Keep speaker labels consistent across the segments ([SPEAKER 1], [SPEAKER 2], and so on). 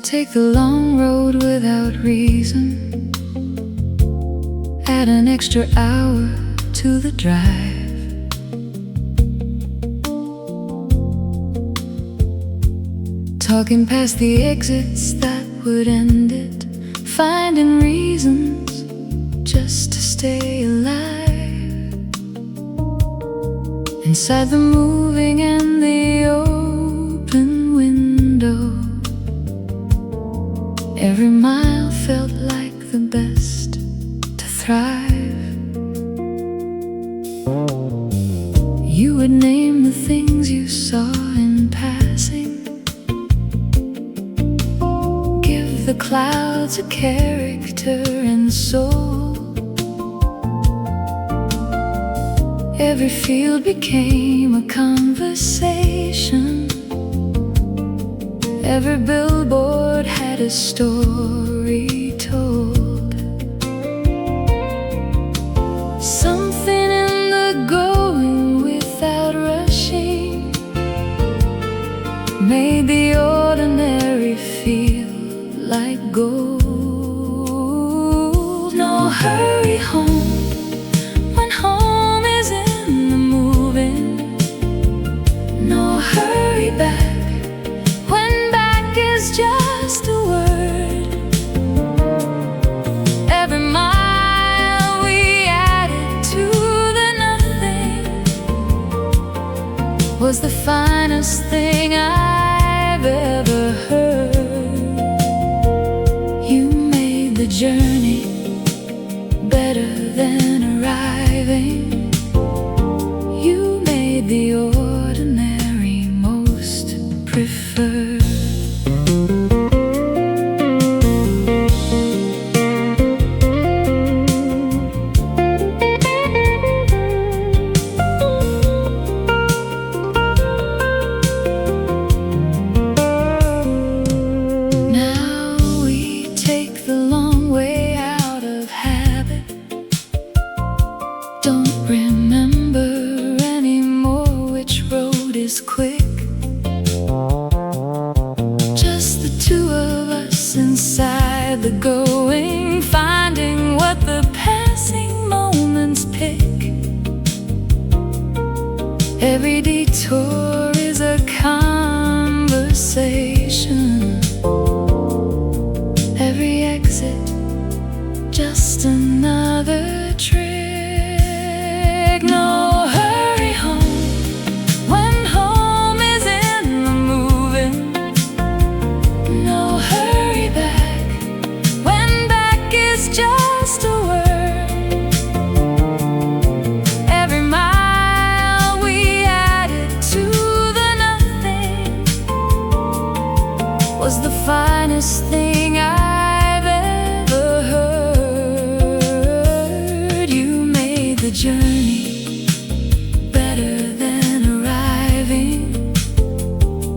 [SPEAKER 1] Take the long road without reason. Add an extra hour to the drive. Talking past the exits that would end it. Finding reasons just to stay alive. Inside the moving and the open window, every mile felt like the best to thrive. You would name the things you saw in passing, give the clouds a character and soul. Every field became a conversation. Every billboard had a story told. Something in the going without rushing made the ordinary feel like gold. No hurry home when home is in the moving. No hurry back is just a word. Every mile we added to the nothing was the finest thing I've ever heard. You made the journey better than arriving. You made the ordinary most preferred. Quick, just the two of us inside the going, finding what the passing moments pick. Every detour is a conversation. Every exit just another trick. No hurry home when home is in the moving. No hurry back when back is just a word. Every mile we added to the nothing was the finest thing I've ever heard. You made the journey better than arriving.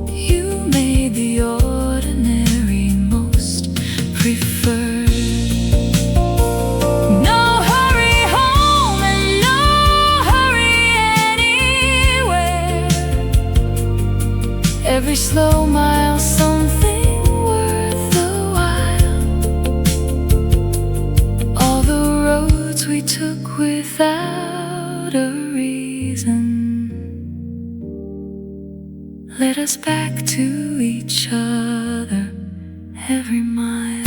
[SPEAKER 1] You made the ordinary most preferred. No hurry home and no hurry anywhere. Every slow mile something worth the while. All the roads we took without a reason led us back to each other every mile.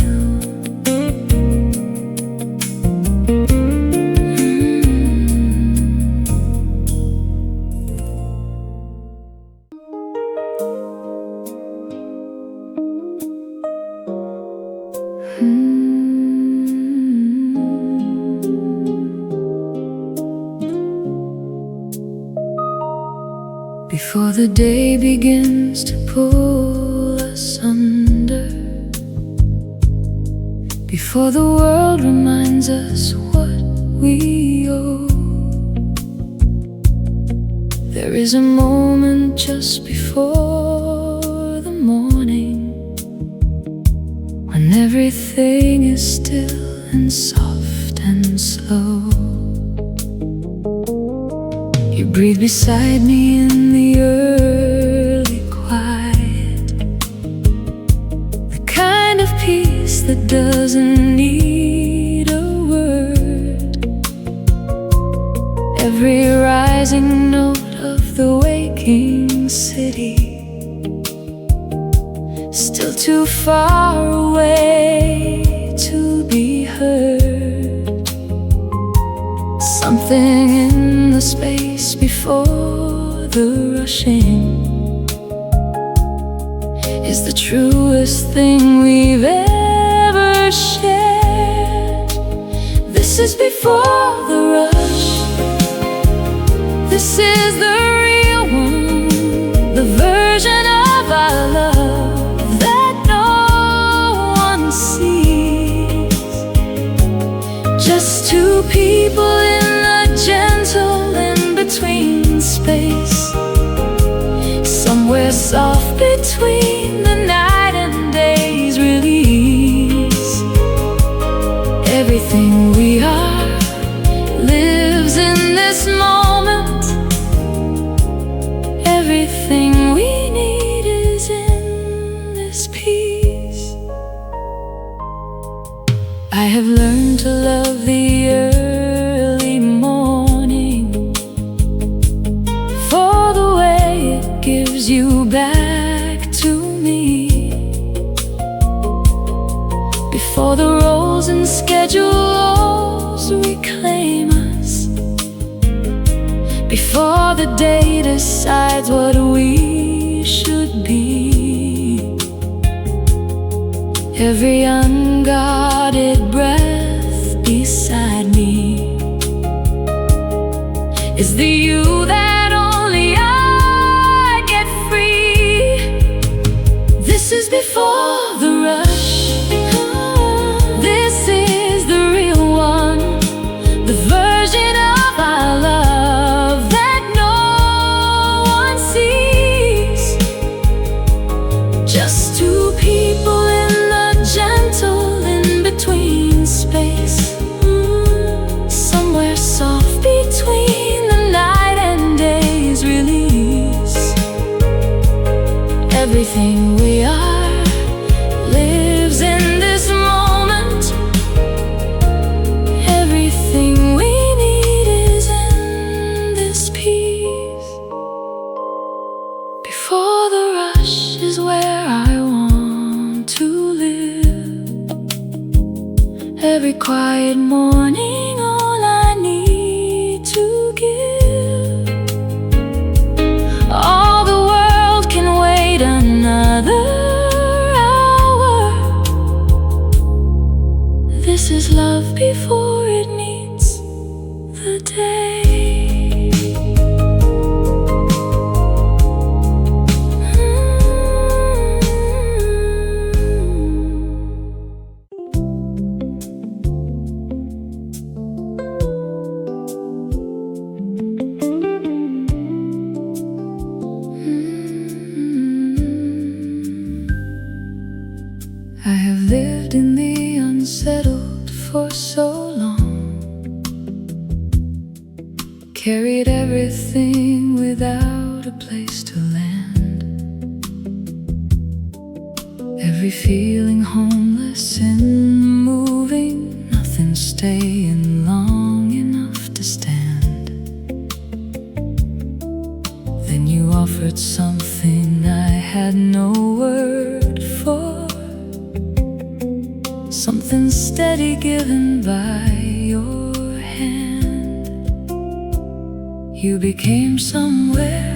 [SPEAKER 1] Before the day begins to pull us under, before the world reminds us what we owe, there is a moment just before the morning when everything is still and soft and slow. You breathe beside me in the early quiet, the kind piece that doesn't need a word. Every rising note of the waking city, still too far away to be heard. Something in the space before the rushing is the truest thing we've ever shared. This is before the rush. This is the real one, the version of our love that no one sees. Just two people in a gentle in-between space, somewhere soft between the night and day's release. Everything we are lives in this moment. Everything we need is in this piece. I have learned to love the early morning for the way it gives you back to me, before the roles and schedules reclaim us, before the day decides what we should be. Every unguarded breath beside me is the you that only I get free. This is before the rush. This is the real one, the version of our love that no one sees. Just two people in the gentle in-between space, somewhere soft between the night and day's release. Everything we are lives in this moment. Everything we need is in this piece. Before the rush is where I want to live. Every quiet morning, all I need to give. All the world can wait another hour. This is love before it needs the day. I have lived in the unsettled for so long, carried everything without a place to land. Every feeling homeless and moving, nothing staying long enough to stand. Then you offered something I had no word for, something steady given by your hand. You became somewhere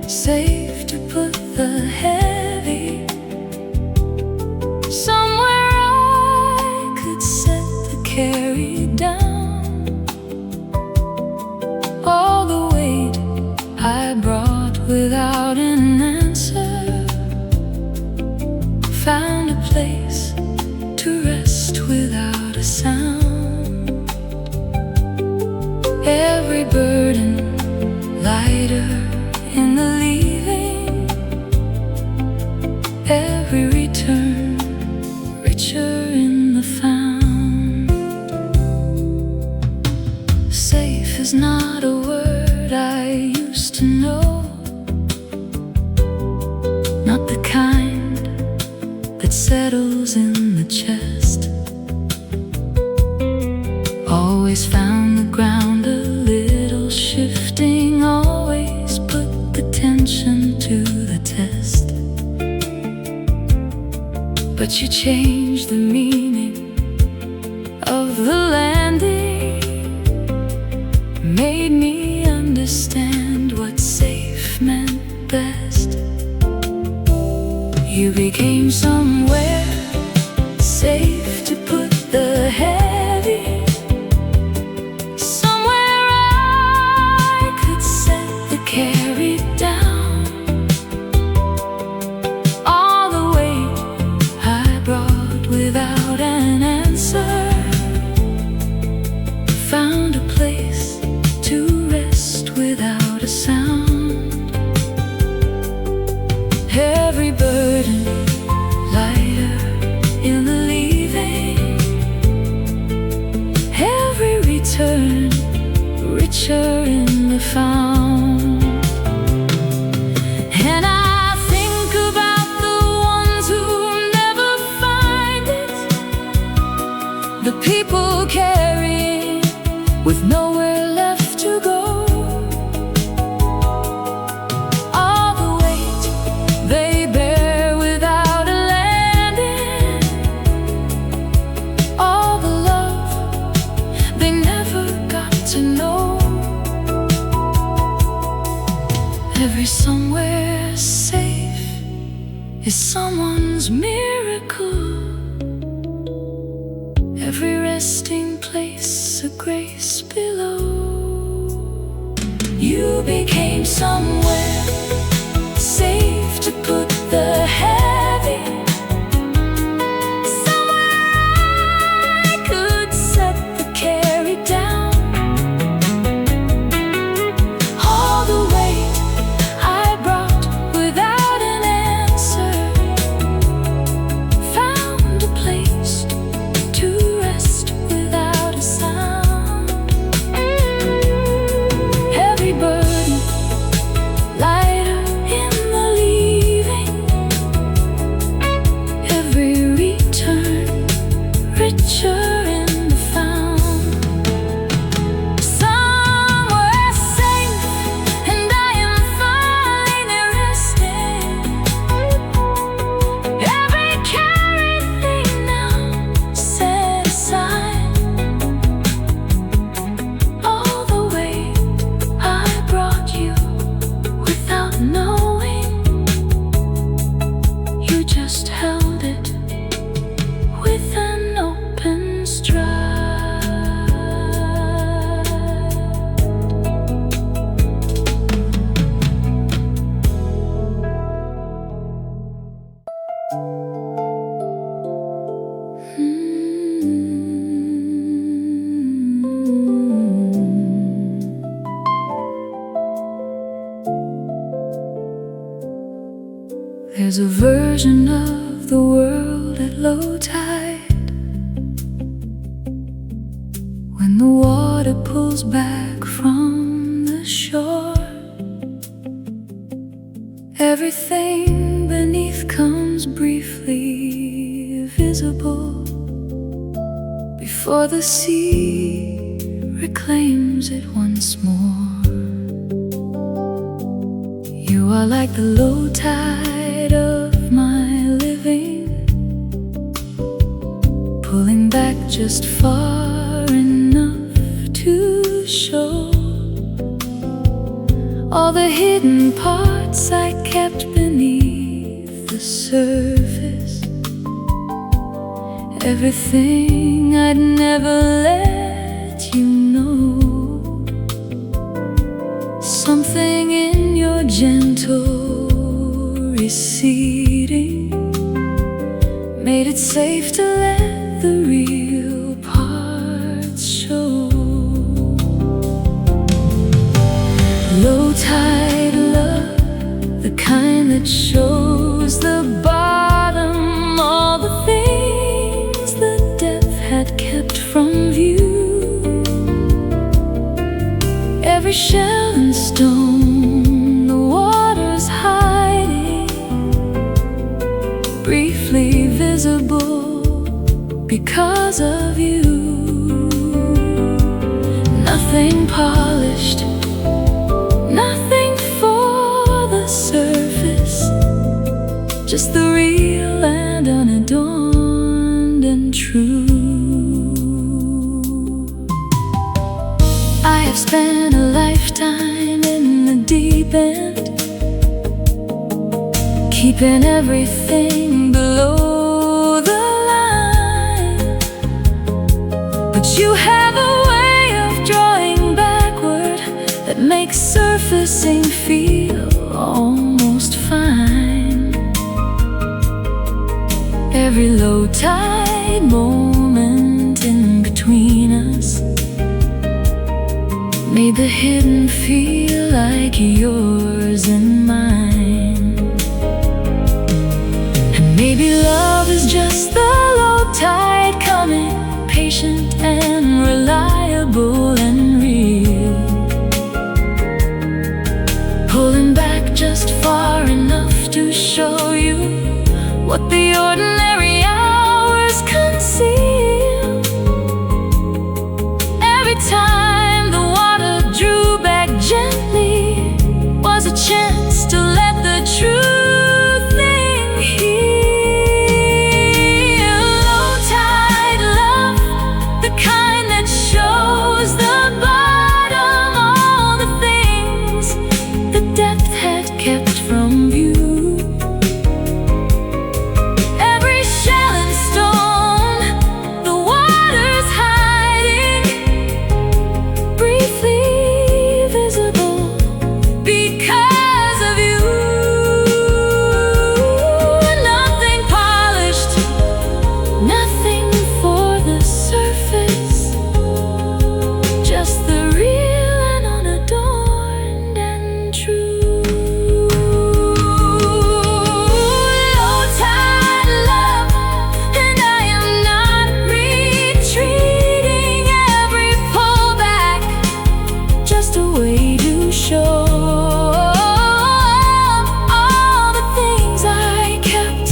[SPEAKER 1] safe to put the heavy, somewhere I could set the carry down. All the weight I brought without an answer found a place to rest without a sound. Every burden lighter in the leaving, every return richer in the found. Safe is not a word I used to know, not the kind that said settles in the chest. Always found the ground a little shifting, always put the tension to the test. But you changed the meaning of the landing, made me understand what safe meant best. You became somewhere safe to put the heavy, somewhere I could set the carry down. All the weight I brought without an answer, found a place to rest without a sound. Every burden lighter in the leaving, every return richer in the found. And I think about the ones who never find it, the people carrying with nowhere left to go. All the weight they bear without a landing, all the love they never got to know. Every somewhere safe is someone's miracle. Every resting place a grace below. You became somewhere safe to put the heavy, somewhere I could set the carry down. All the weight I brought without an answer, found a place to rest without a sound. Every burden lighter in the leaving, every return richer in the found. Somewhere safe, and I am finally resting. Every carried thing now set aside. All the weight I brought you without knowing, you just held it with an open stride. There's a version of the world at low tide, when the water pulls back from the shore. Everything beneath comes briefly visible before the sea reclaims it once more. You are like the low tide of my living, pulling back just far enough to show all the hidden parts I kept beneath the surface, everything I'd never let you know. Something in your gentle receding made it safe to let the real parts show. Low tide love, the kind that shows the bottom, all the things the depth had kept from view. Every shell and stone the water's hiding, briefly visible because of you. Nothing polished, nothing for the surface, just the real and unadorned and true. I have spent a lifetime in the deep end, keeping everything below the line. But you have a way of drawing backward that makes surfacing feel almost fine. Every low tide moment in between us made the hidden feel like yours and mine. And maybe love is just the low tide coming, patient and reliable and real, pulling back just far enough to show you what the ordinary hours conceal. Every time the water drew back gently was a chance to let the true thing heal. Low tide love, the kind that shows the bottom, all the things the depth had kept from view. Every shell and stone the water's hiding, briefly visible because of you. Nothing polished, nothing for the surface, just the real and unadorned and true. Low tide love, and I am not retreating. Every pullback, just a way to show all the things I kept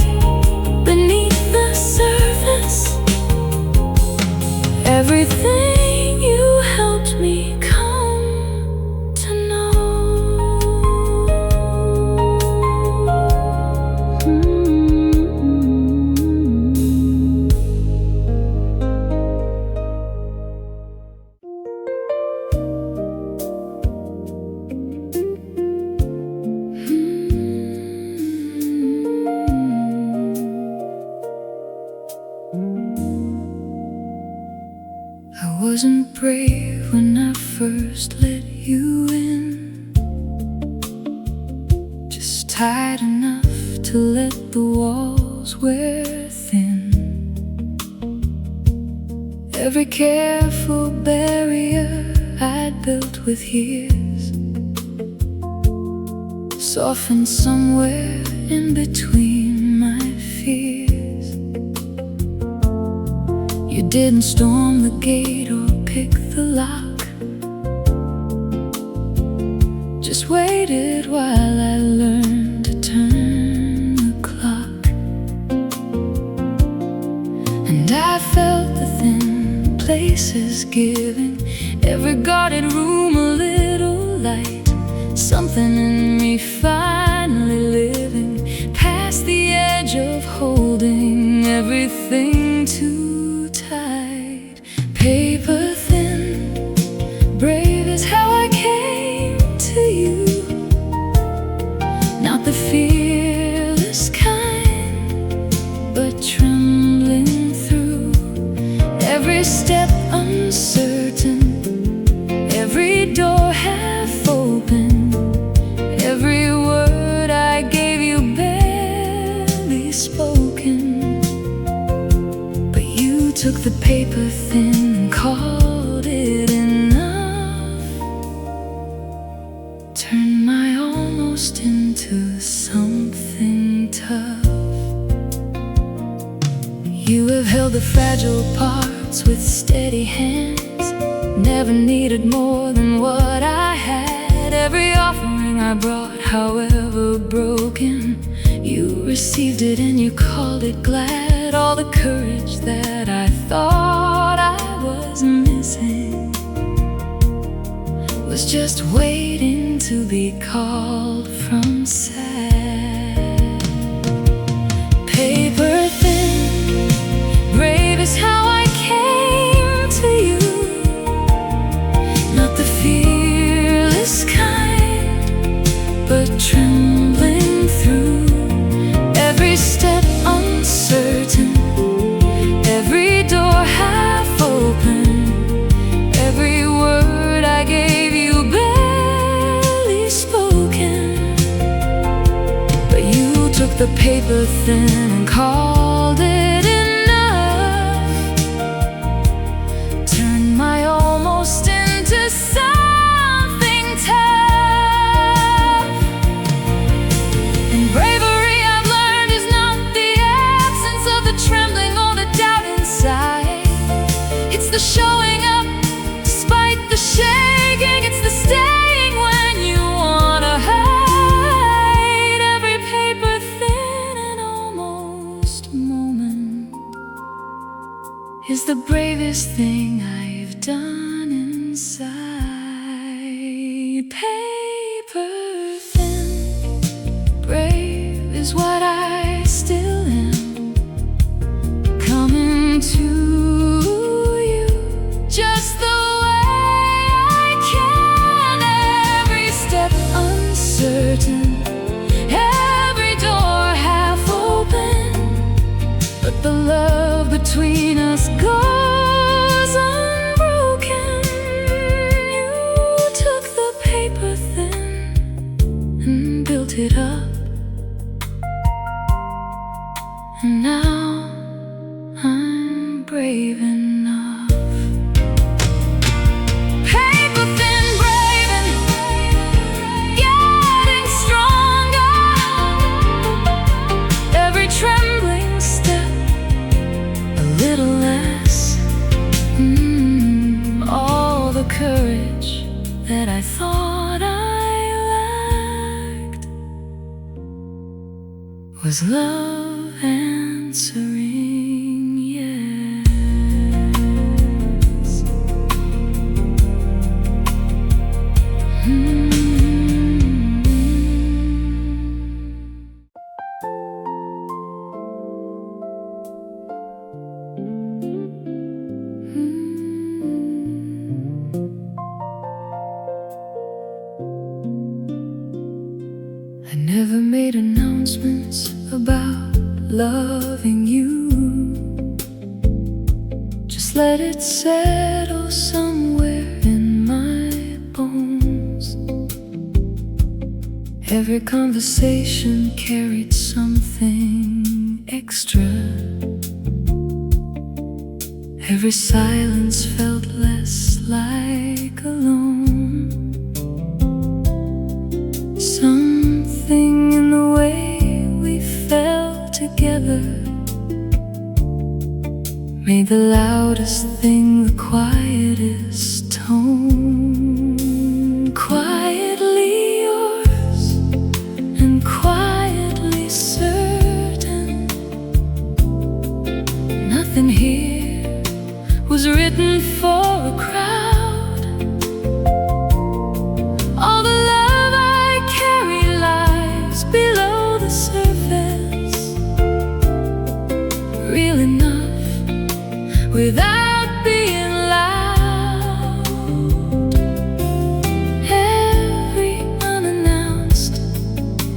[SPEAKER 1] beneath the surface. Everything you helped me come to know. I wasn't brave when I first let you in, just tight enough to let the walls wear thin. Every careful barrier I'd built with years softened somewhere in between my fears. You didn't storm the gate or pick the lock, just waited while I learned to turn the clock. And I felt the thin places giving every guarded room a little light, something in me finally living past the edge of holding everything too tight. Paper thin, brave is how I came to you, not the fearless kind, but trembling through every step uncertain, every door half open, every word I gave you barely spoken. But you took the paper thin and called it enough, turned my almost into something tough. You have held the fragile parts with steady hands, never needed more than what I had. Every offering I brought, however broken, you received it and you called it glad. All the courage that I was just waiting to be called from sad. Paper thin, brave is how I came to you. Not the fearless kind, but trembling through every step uncertain, every door half open, every word I gave you barely spoken. But you took the paper thin and called it enough, turned my almost into something tough. And bravery, I've learned, is not the absence of the trembling or the doubt inside. It's the showing up despite the shaking. It's the staying when you wanna hide. Every paper thin and almost moment is the bravest thing I've done inside. Paper thin, brave is what I still am. Coming to you just the way I can. Every step uncertain, every door half open, but the love between us goes unbroken. You took the paper thin and built it up, and now I'm brave enough. Paper thin, brave and getting stronger. Every trembling step a little less. All the courage that I thought I lacked was love answering yes. I never made announcements about loving you. Just let it settle somewhere in my bones. Every conversation carried something extra. Every silence felt less like alone. Something in the way we fell together made the loudest thing the quietest tone. Quietly yours and quietly certain. Nothing here was written for a crowd. All the love I carry lies below the surface, real enough without being loud. Every unannounced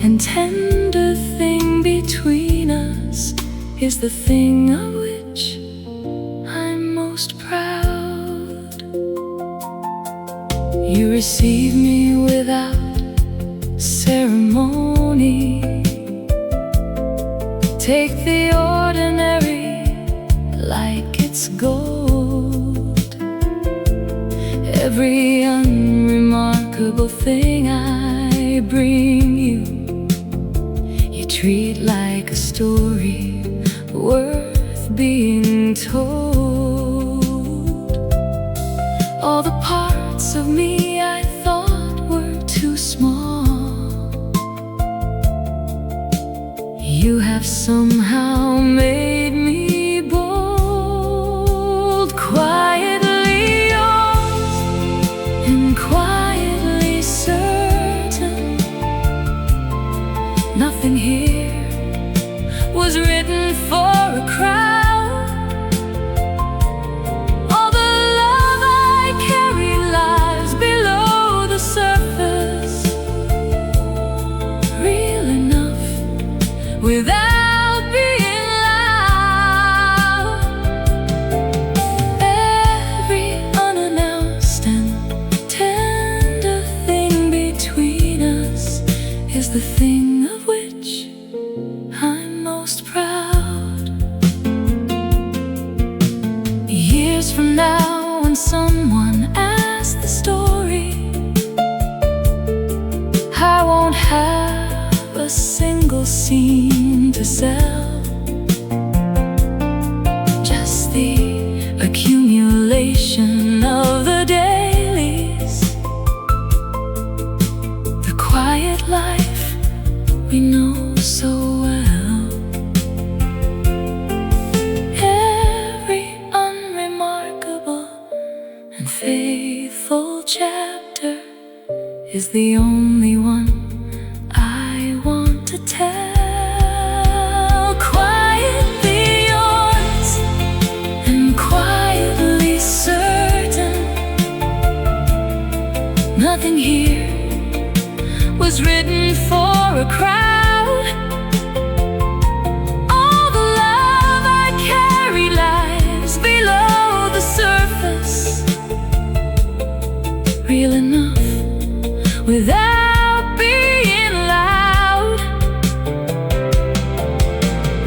[SPEAKER 1] and tender thing between us is the thing of which I'm most proud. You receive me without ceremony. Take the ordinary like it's gold. Every unremarkable thing I bring you, you treat like a story worth being told. All the parts of me I thought were too small, you have somehow made me bold. Quietly yours and quietly from now, when someone asks the story, I won't have a single scene to sell, just the accumulation of the dailies, the quiet life we know so well. Every unremarkable and faithful chapter is the only one I want to tell. Quietly yours and quietly certain, nothing here was written for a crowd. All the love I carry lies below the surface, real enough without being loud.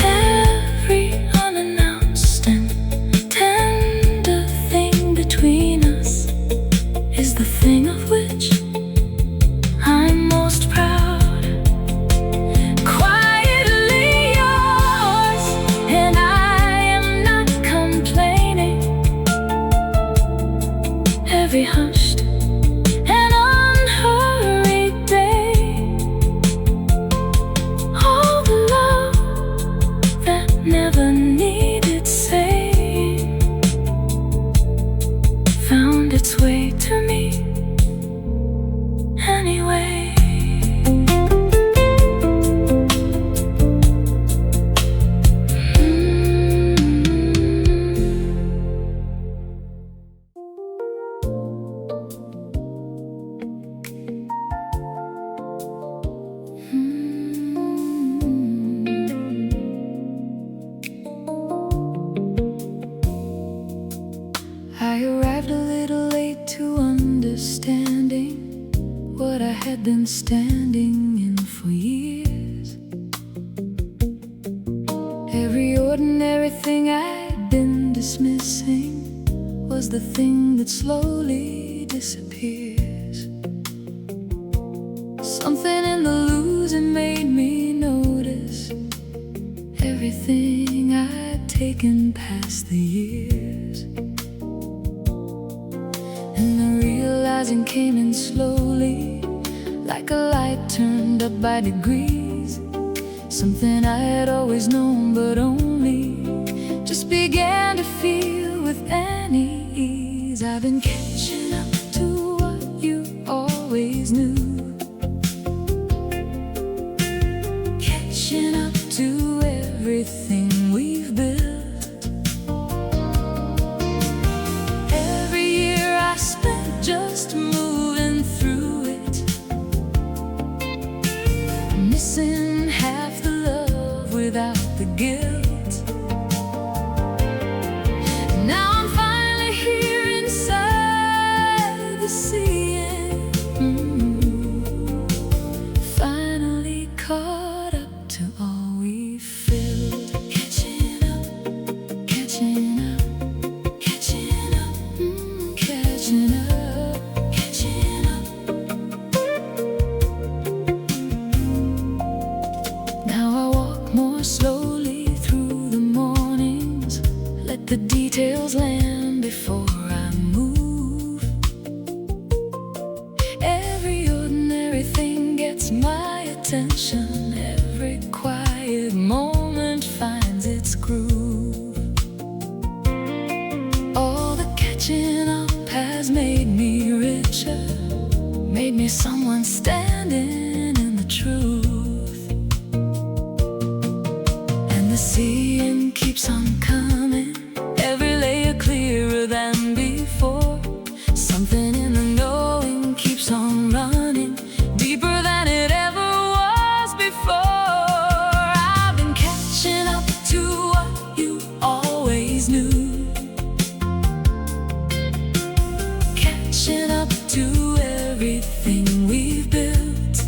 [SPEAKER 1] Every unannounced and tender thing between us is the thing of which I'm most proud. Quietly yours, and I am not complaining. Every hushed and unhurried day, all the love that never needed saying found its way to me anyway. I arrived a little late to understanding what I had been standing in for years. Every ordinary thing I'd been dismissing was the thing that slowly disappears. Something in the losing made me notice everything I'd taken past the years. And the realizing came in slowly, like a light turned up by degrees. Something I had always known but only just began to feel with any ease. I've been catching up to what you always knew, catching up to everything we've built. Just moving through it, missing half the love without the guilt. Now I'm finally here inside the sea, finally caught up to all we filled. Catching up, catching up, catching up, catching up. The details land before I move. Every ordinary thing gets my attention. Every quiet moment finds its groove. All the catching up has made me richer, made me someone standing in the truth. And the seeing keeps on coming, clearer than before. Something in the knowing keeps on running, deeper than it ever was before. I've been catching up to what you always knew, catching up to everything we've built.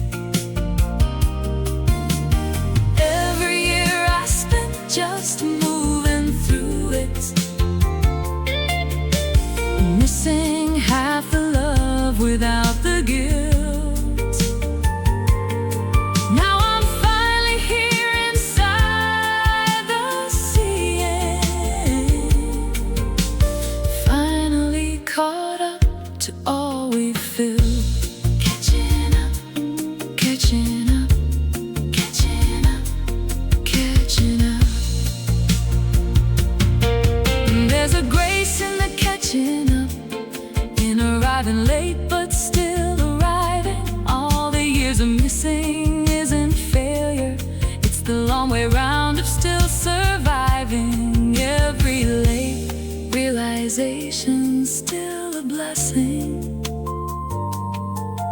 [SPEAKER 1] arriving late but still arriving. All the years of missing isn't failure, it's the long way round of still surviving. Every late realization's still a blessing,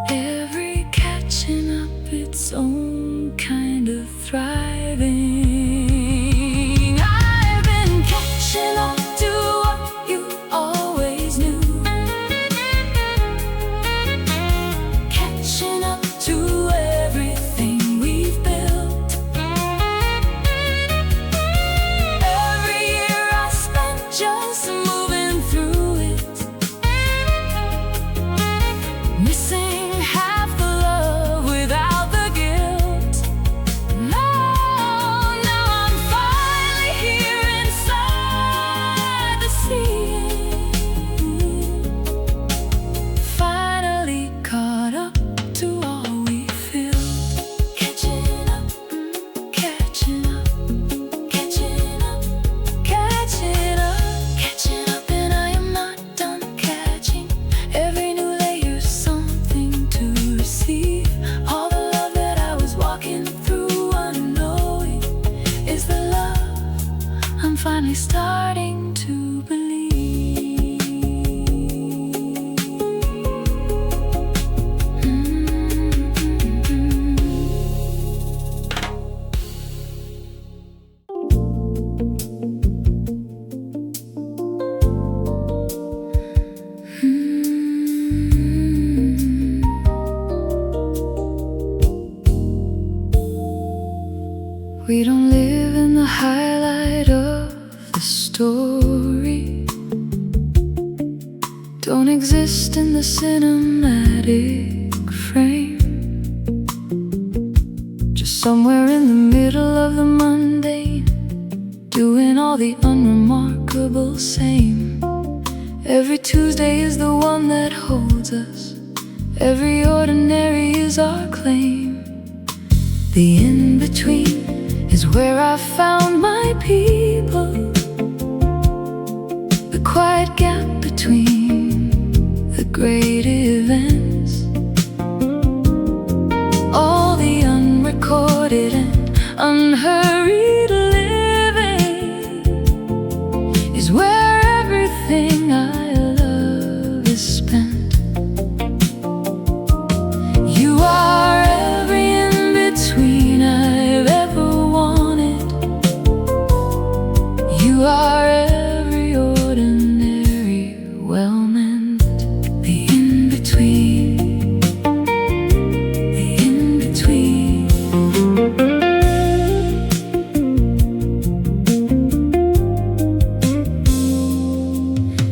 [SPEAKER 1] every catching up its own kind of thriving. I've been catching up to what you always knew, catching up to everything we've built. Every year I spent just moving through it, missing half the love without the guilt. Now I'm finally here inside the scene, finally caught up to all we feel. Catching up, catching up, catching up, catching up, catching up, and I am not done catching. Every new layer's something to receive. All the love that I was walking through unknowing is the love I'm finally starting to believe. We don't live in the highlight of the story, don't exist in the cinematic frame, just somewhere in the middle of the mundane, doing all the unremarkable same. Every Tuesday is the one that holds us, every ordinary is our claim. The in-between is where I found my people, the quiet gap between the great events, all the unrecorded and unhurried living is where everything I love is spent. You are every in-between I've ever wanted, you are every ordinary well-meant. The in-between, the in-between.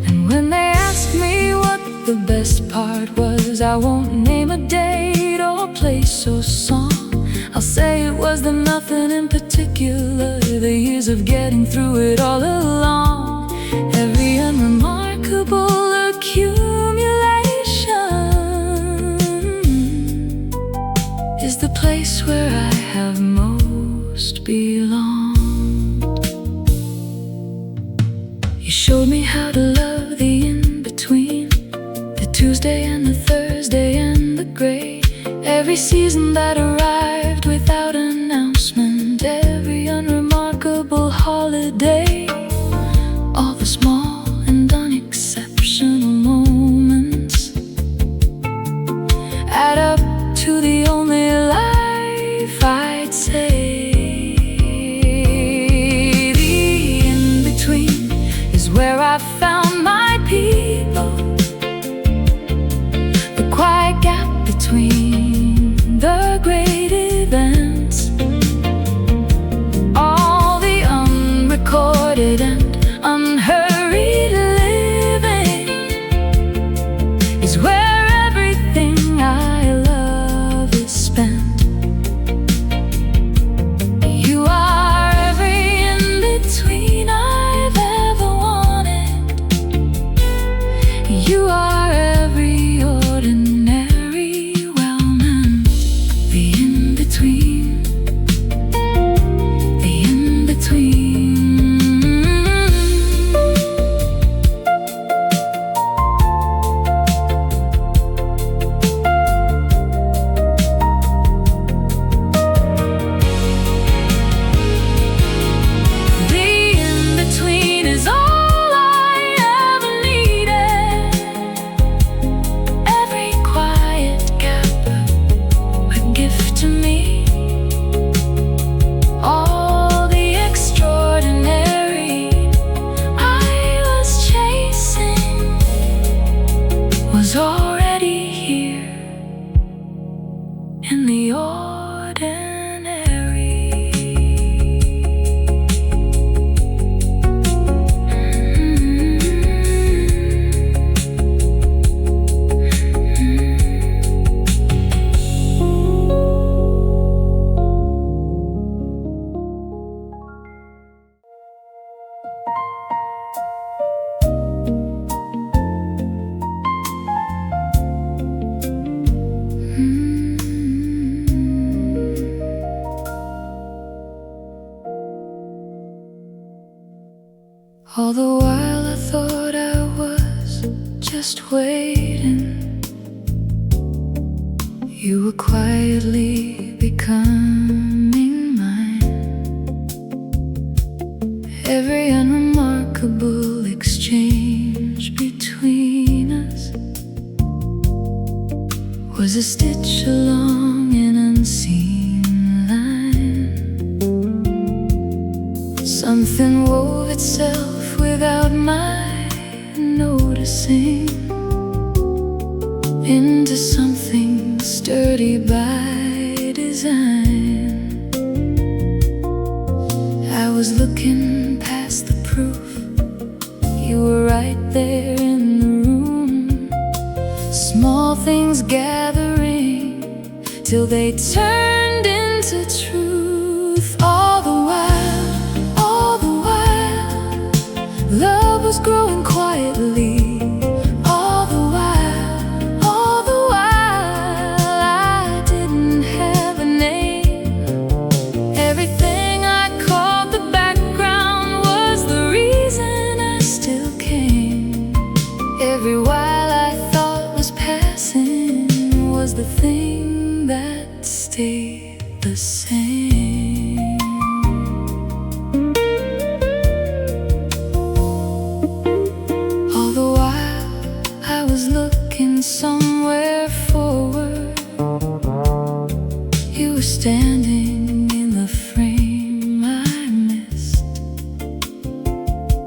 [SPEAKER 1] And when they ask me what the best part was, I won't name a date or place or song. I'll say it was the nothing in particular, the years of getting through it all along. Every unremarkable accumulation is the place where I have most belonged. You showed me how to love the in-between, the Tuesday and the Thursday and the gray, every season that arrived without announcement, every unremarkable holiday, all the small and unexceptional moments add up to the only life I'd say. The in-between is where I found my people, the quiet gap between the great events, all the unrecorded and unhurried living is where everything I love is spent. You are every in-between I've ever wanted, you are every ordinary well-meant. The I thought I was just waiting. You were quietly becoming mine. Every unremarkable exchange between us was a stitch along an unseen line. Something wove itself without my noticing into something sturdy by design. I was looking past the proof. You were right there in the room. Small things gathering till they turned into truth. All the while, love was growing quietly. All the while, I didn't have a name. Everything I called the background was the reason I still came. Every while I thought was passing was the thing that stayed the same. All the while I was looking somewhere forward. You were standing in the frame I missed.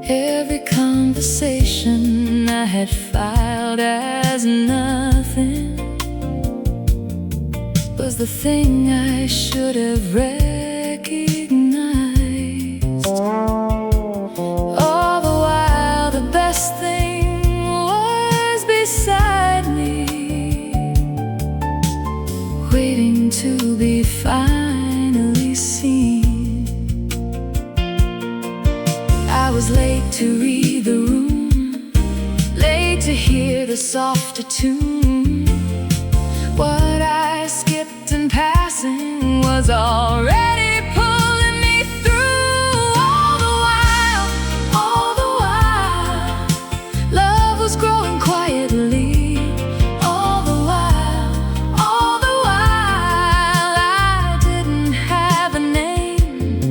[SPEAKER 1] Every conversation I had filed as nothing was the thing I should have recognized. All the while, the best thing was beside me, waiting to be finally seen. I was late to read the room, late to hear the softer tune. What I skipped in passing was already pulling me through. All the while, love was growing quietly. All the while, I didn't have a name.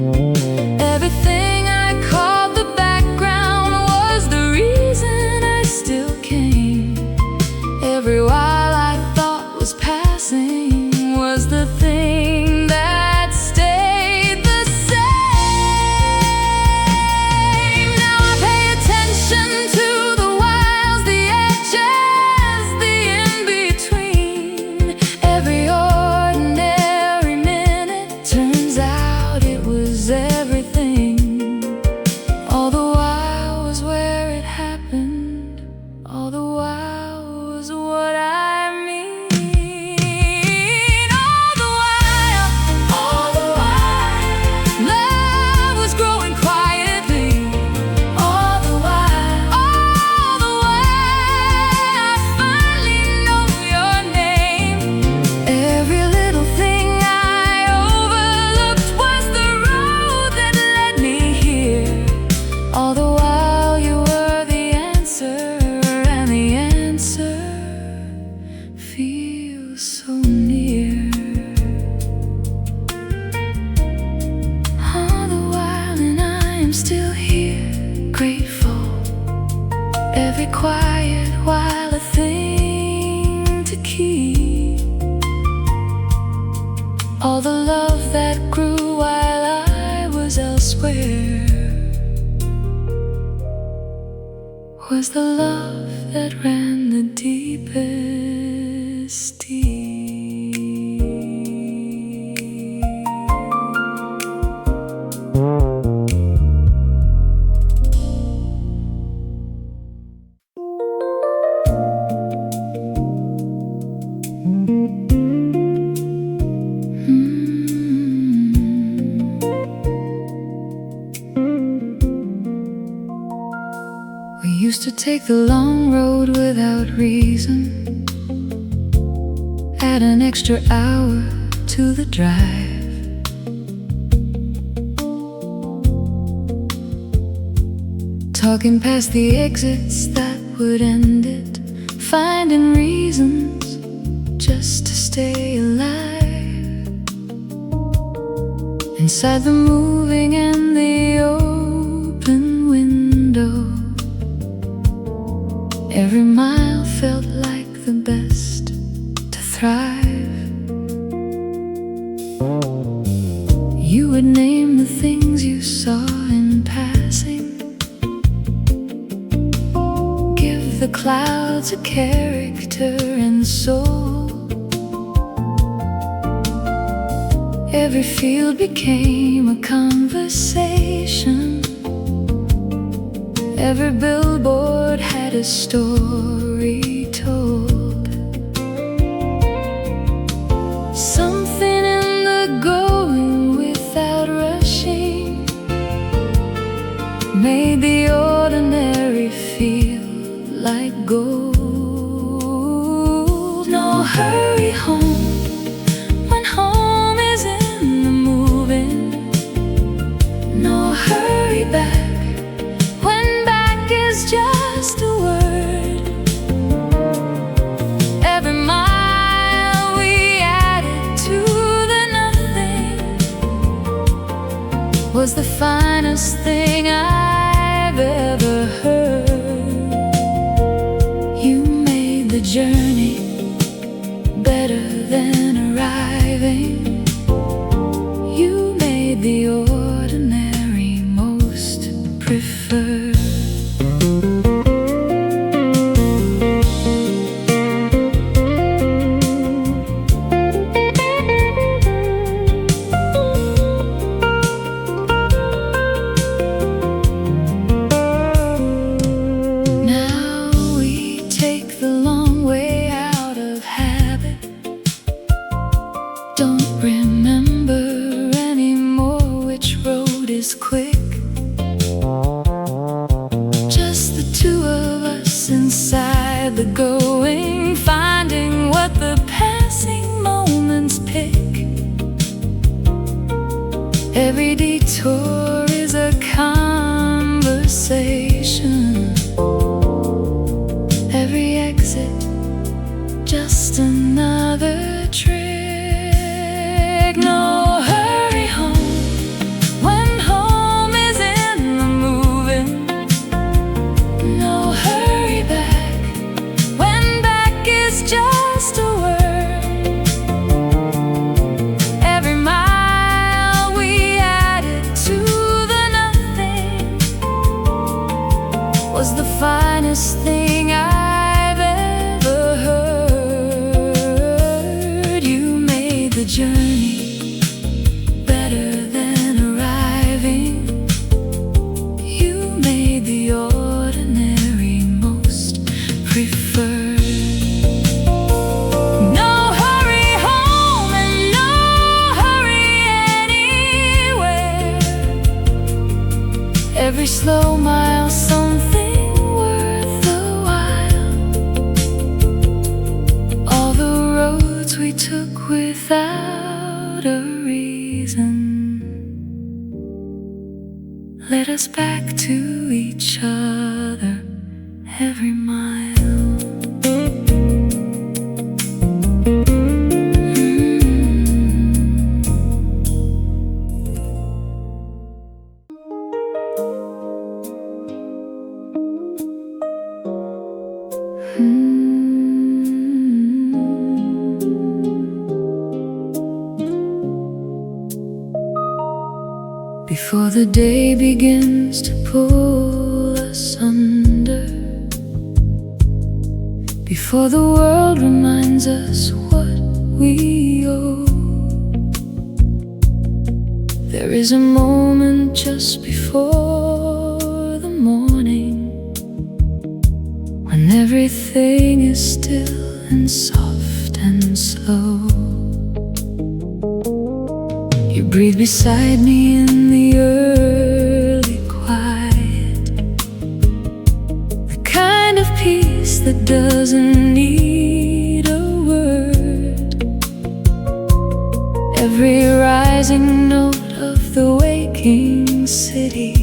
[SPEAKER 1] Everything I called the background was the reason I still came. Every while I thought was passing was the thing that stayed the same. Now I pay attention to the whiles, the edges, the in-between. Every ordinary minute turns out it was everything. All the while was where it happened. All the while was what I mean. All the while, love was growing quietly. All the while, I finally know your name. Every little thing I overlooked was the road that led me here. All the while you were the answer, and the answer feels so near. All the while, and I am still here, grateful. Every quiet while a thing to keep. All the love that grew while I was elsewhere was the love that ran the deepest deep. We used to take the long road without reason, add an extra hour to the drive. Talking past the exits that would end it, finding reasons just to stay alive. Inside the moving and the open window, every mile felt like the best to thrive. You would name the things you saw in passing, give the clouds a character and soul. Every field became a conversation, every billboard had a story told. Something in the going without rushing made the ordinary feel like gold. No hurry home when home is in the moving, no hurry back when back is just a word. Every mile we added to the nothing was the finest thing I've ever heard. You made the journey better than arriving. You made the ordinary most preferred. Now we take the long way out of habit. Don't remember anymore which road is quick. Just the two of us inside the going, finding what the passing moments pick. Every detour is a conversation, every exit just another trick. No hurry home when home is in the moving, no hurry back when back is just a word. Every mile we added to the nothing was the finest thing I've ever heard. You made the journey better than arriving. You made the ordinary most preferred. No hurry home and no hurry anywhere. Every slow mile something worth the while. All the roads we took without a reason led us back to each other every mile. Before the day begins to pull us under, before the world reminds us what we owe, there is a moment just before the morning when everything is still and soft and slow. You breathe beside me in the early quiet, the kind of peace that doesn't need a word. Every rising note of the waking city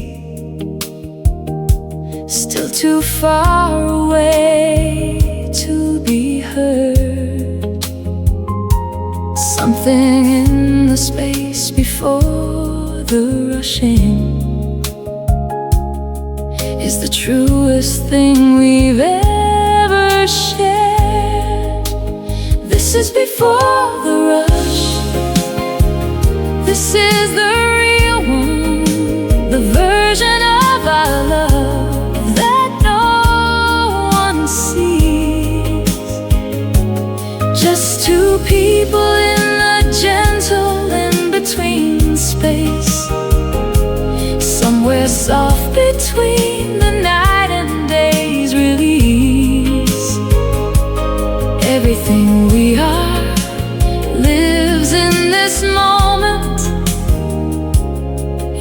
[SPEAKER 1] too far away to be heard. Something in the space before the rushing is the truest thing we've ever shared. This is before the rush. This is the real one, the version of our love that no one sees. Just two people in the gentle in-between space, somewhere soft between the night and day's release. Everything we are lives in this moment.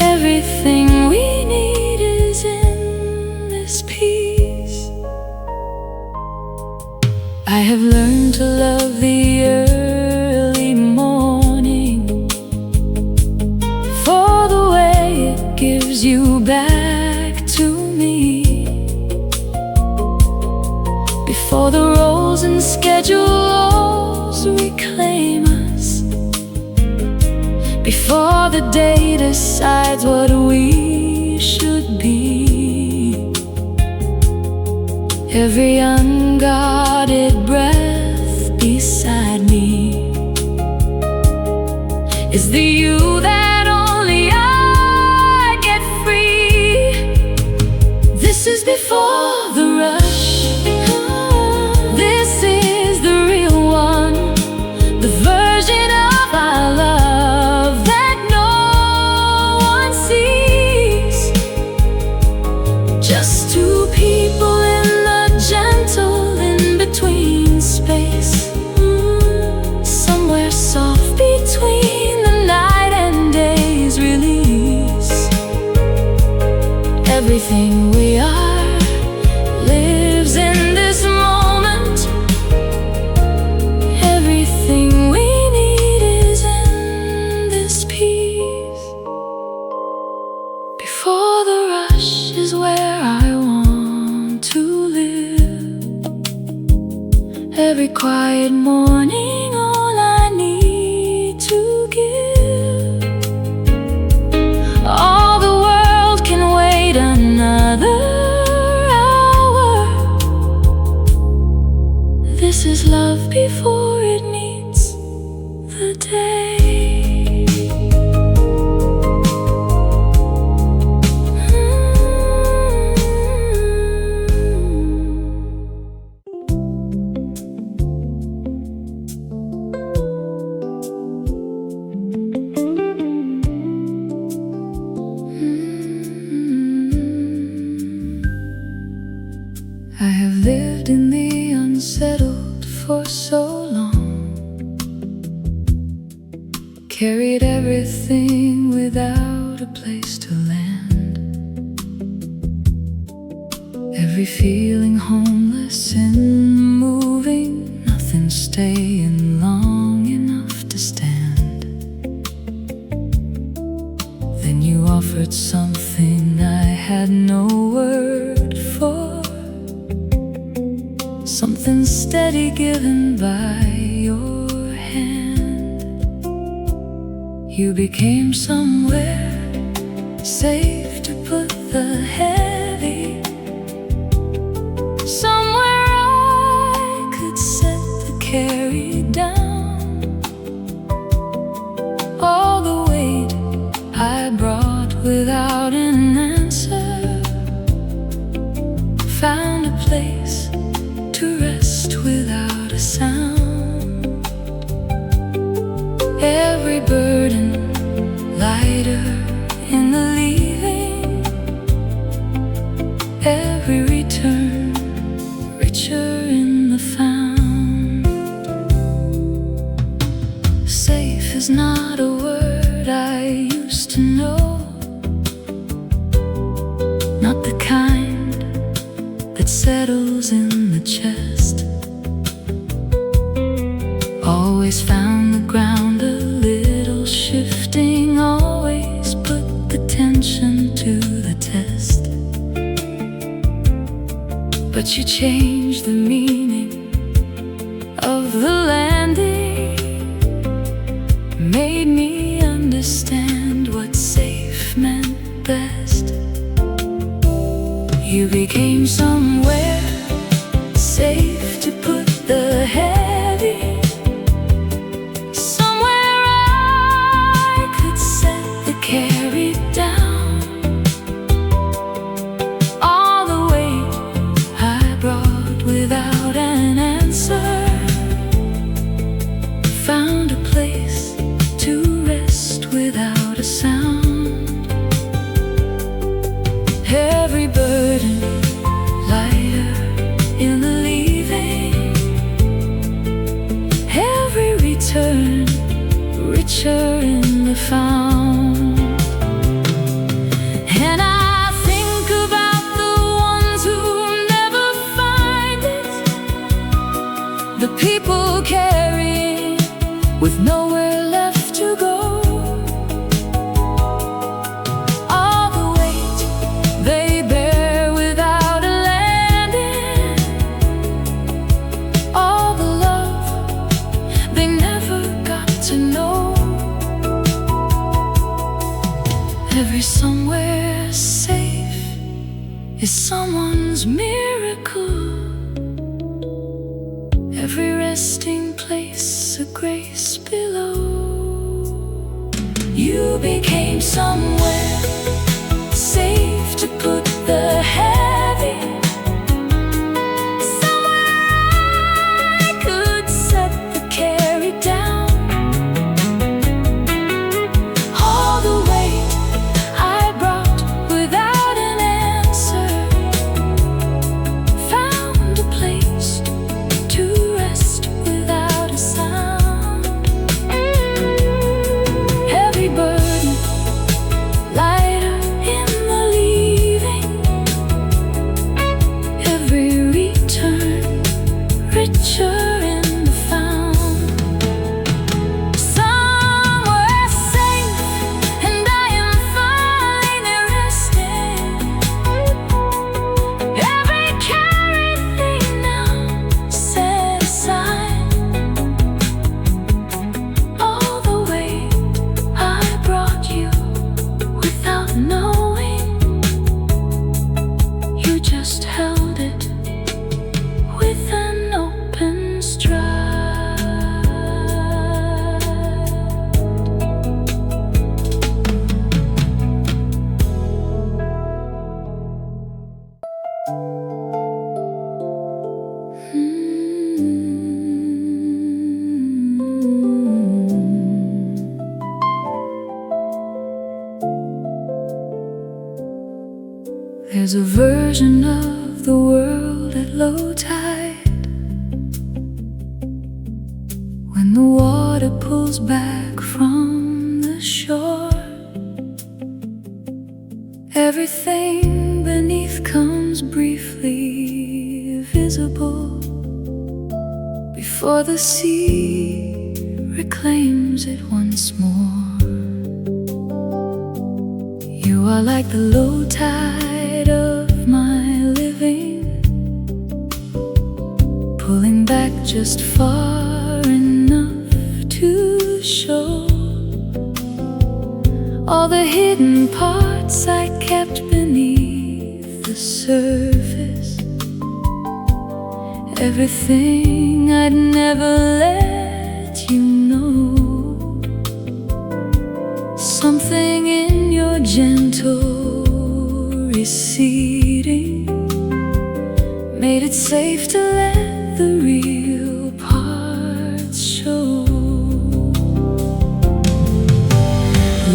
[SPEAKER 1] Everything we need is in this peace. I have learned to love the early morning for the way it gives you back to me. Before the roles and schedules reclaim us, before the day decides what we should be. Every unguarded breath beside me is the you that only I get free. This is before the rush. This is the real one, the version of our love that no one sees. Just two people in the gentle in-between space, somewhere soft between the night and day's release. Everything we are lives in this moment. Everything we need is in this peace. Before the rush is where I want to live. Every quiet morning, all I need to give. All the world can wait another hour. This is love before it meets the day. I have lived in the unsettled for so long, carried everything without a place to land. Every feeling homeless and moving, nothing staying long enough to stand. Then you offered something I had no word for, something steady given by your hand. You became somewhere safe to put the heavy, somewhere I could set the carry down. All the weight I brought without an answer found a place to rest without a sound. Every burden lighter in the leaving, every return richer in the found. Safe is not a word I used to know, not the kind that settles in the chest. Always found the ground a little shifting, always put the tension to the test. but you changed the meaning of the landing, made me understand what safe meant best. You became somewhere safe to put the heavy, somewhere I could set the carry down. All the weight I brought without an answer found a place to rest without a sound. Every burden lighter in the leaving, every return richer in the found. And I think about the ones who never find it, the people carrying with nowhere left to go. All the weight they bear without a landing, all the love they never got to know. Every somewhere safe is someone's miracle, every resting place a grace below. You became somewhere safe to put the heavy, somewhere I could set the carry down. All the weight I brought without an answer found a place to rest without a sound. Every burden lighter in the leaving, every return richer in the found. Somewhere safe, and I am finally resting. Every carry thing now set aside. All the way I brought you without knowing, you just held it with an open stride. There's a version of the world at low tide, when the water pulls back from the shore. Everything beneath comes briefly visible before the sea reclaims it once more. You are like the low tide of my living, pulling back just far enough to show all the hidden parts I kept beneath the surface, everything I'd never let you know. Something in your gentle receding made it safe to let the real parts show.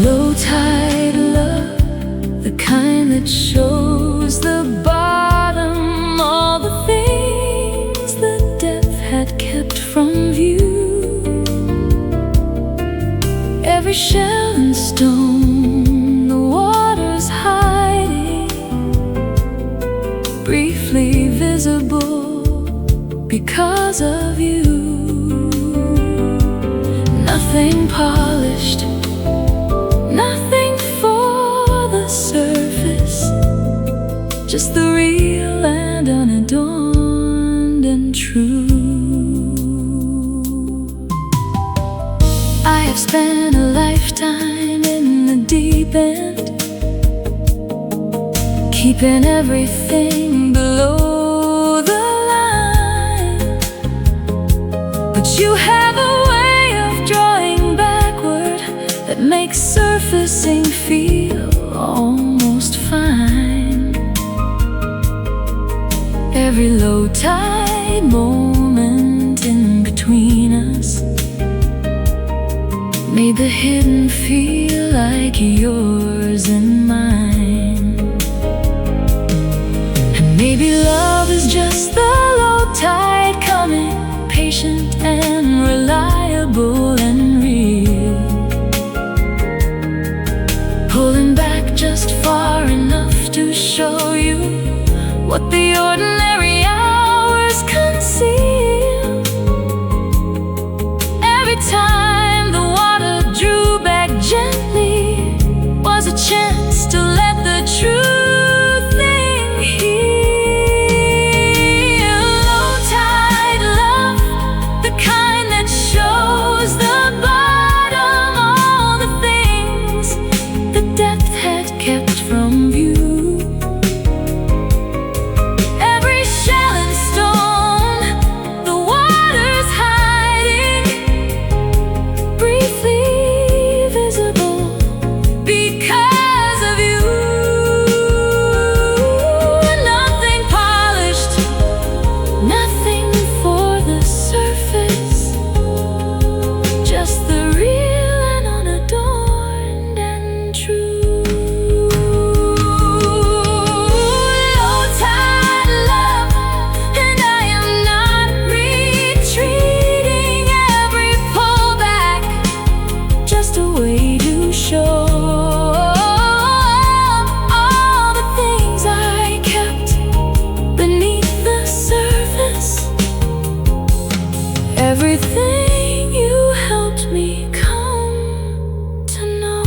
[SPEAKER 1] Low tide love, the kind that shows the bottom, all the things the depth had kept from view. Every shell and stone the water's hiding, briefly visible because of you. Nothing polished, nothing for the surface, just the real and unadorned. kind and true. I have spent a lifetime in the deep end, keeping everything below the line. But you have a way of drawing backward that makes surfacing feel almost fine. Every low tide moment in between us made the hidden feel like yours and mine. And maybe love is just the low tide coming, patient and reliable and real, pulling back just far enough to show you what the ordinary hours conceal. Every time the water drew back gently was a chance to let the truth in heal. Low tide love, the kind that shows the bottom, all the things the depth had kept from view. Everything you helped me come to know.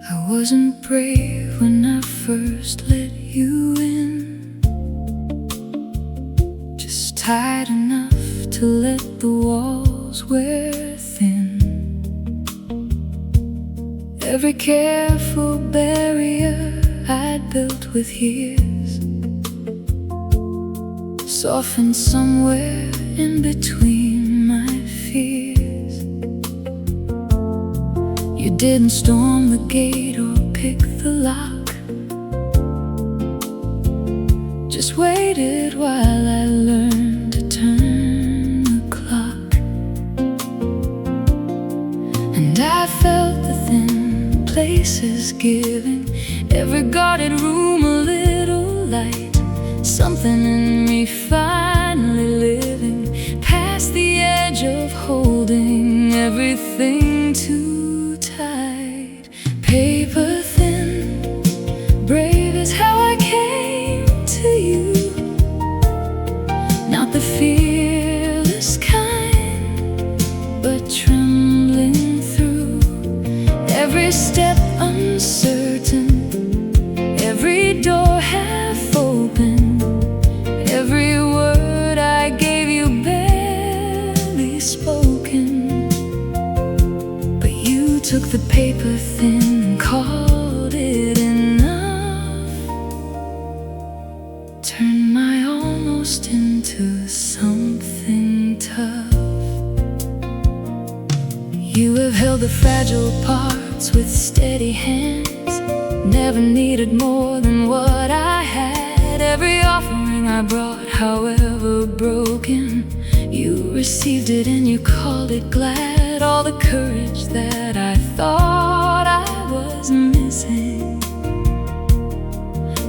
[SPEAKER 1] I wasn't brave when I first let you in, just tight enough to let the walls wear thin. Every careful barrier I'd built with years softened somewhere in between my fears. You didn't storm the gate or pick the lock, just waited while I learned to turn the clock. And I felt the thin places giving every guarded room a little light, something in me finally living past the edge of holding everything too tight. Paper thin, brave is how I came to you, not the fearless kind, but trembling through every step uncertain, every door half open, every word I gave you barely spoken. But you took the paper thin and called it enough, turned my almost into something tough. You have held the fragile parts with steady hands, never needed more than what I had. Every offering I brought, however broken, you received it and you called it glad. All the courage that I thought I was missing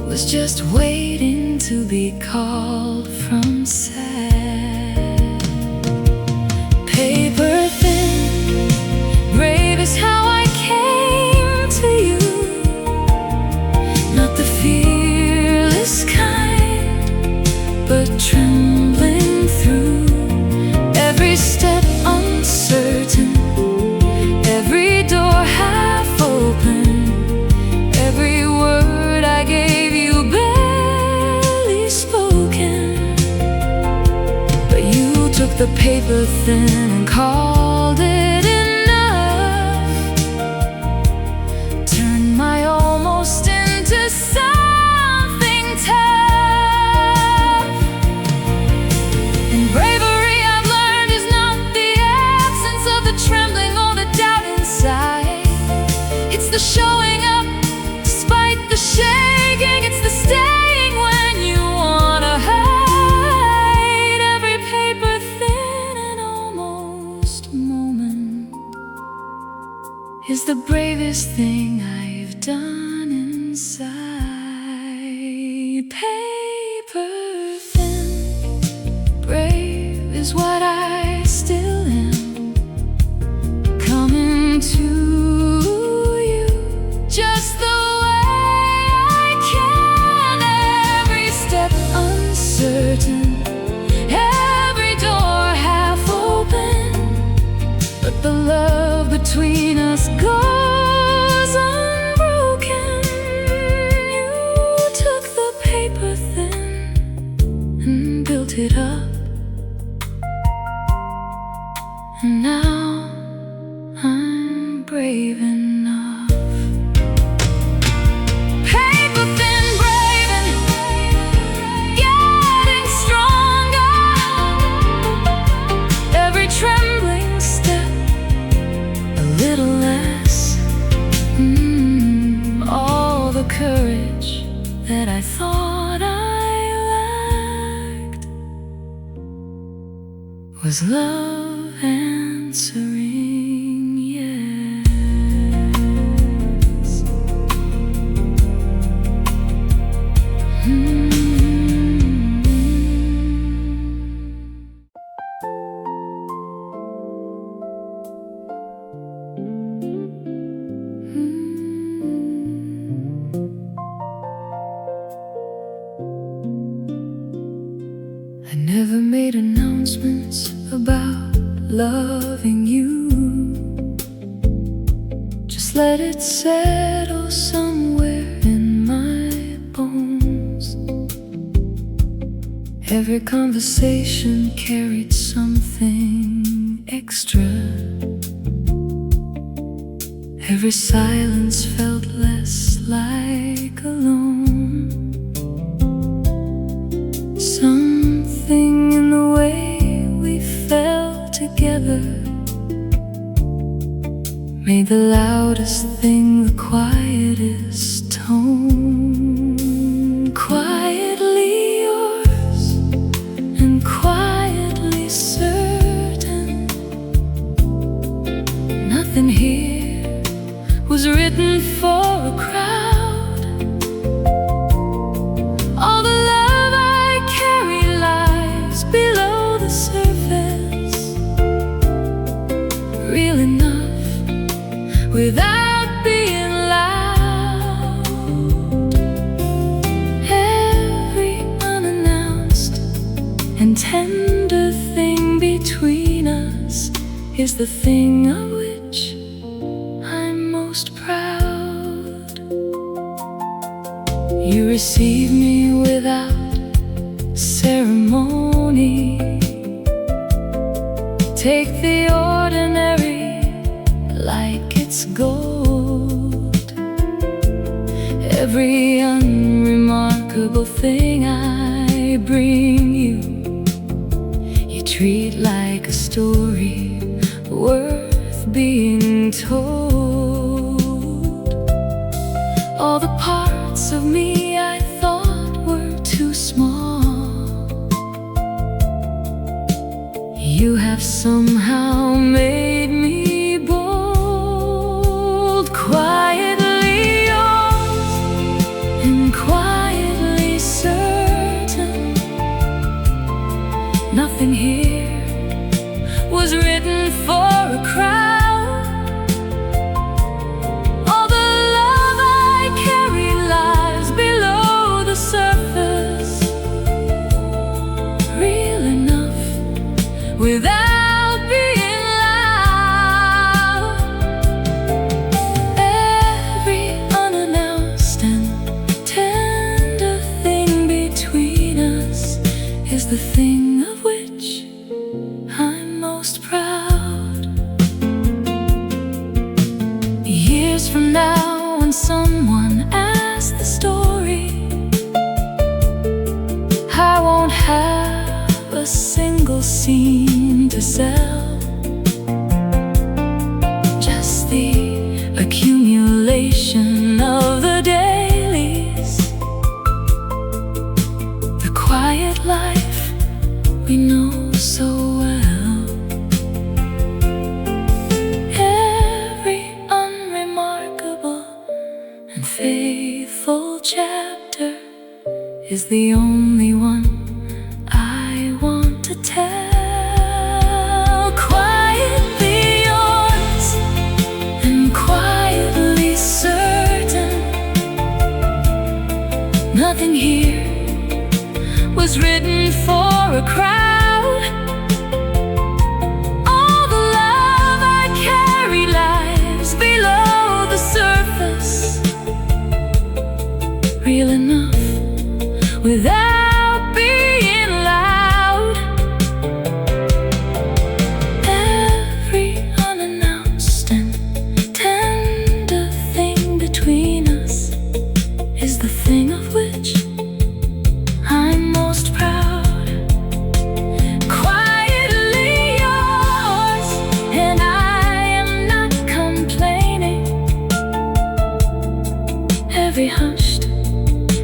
[SPEAKER 1] was just waiting to be called from sad. Paper thin, brave the paper thin and called it enough. Turned my almost into something tough. And bravery, I've learned, is not the absence of the trembling or the doubt inside. It's the showing up despite the shaking. It's the staying when you wanna hide. Every paper thin and almost moment is the bravest thing I've done inside. Paper thin, brave is what I still am. Coming to you just the way I can. Every step uncertain, every door half open, but the love between us goes unbroken. You took the paper thin and built it up, and now I'm brave enough. Paper thin, brave and getting stronger. Every trembling step a little less. All the courage that I thought I lacked was love answering yes. I never made announcements about loving you. Just let it settle somewhere in my bones. Every conversation carried something extra. Every silence felt less like alone. Something in the way we fell together made the loudest thing the quietest tone. Quietly yours and quietly certain. Nothing here was written for a crowd. All the love I carry lies below the surface, real enough without being loud. Every unannounced and tender thing between us is the thing of which I'm most proud. You receive me without ceremony. Take the ordinary like it's gold. Every unremarkable thing I bring you, you treat like a story worth being told. All the parts of me I thought were too small, you have somehow made me bold. Quietly yours and quietly certain. Nothing here was written for a crowd. All the love I carry lies below the surface, real enough without being loud. years from now, when someone asks the story, I won't have a single scene to sell, just the accumulation of the dailies, the quiet life we know so well. Every unremarkable and faithful chapter is the only one I want to tell. Quietly yours and quietly certain, nothing here was written for a crowd. All the love I carry lies below the surface, real enough without being loud. Every unannounced and tender thing between us is the thing of which I'm most proud. Quietly yours, and I am not complaining. Every hushed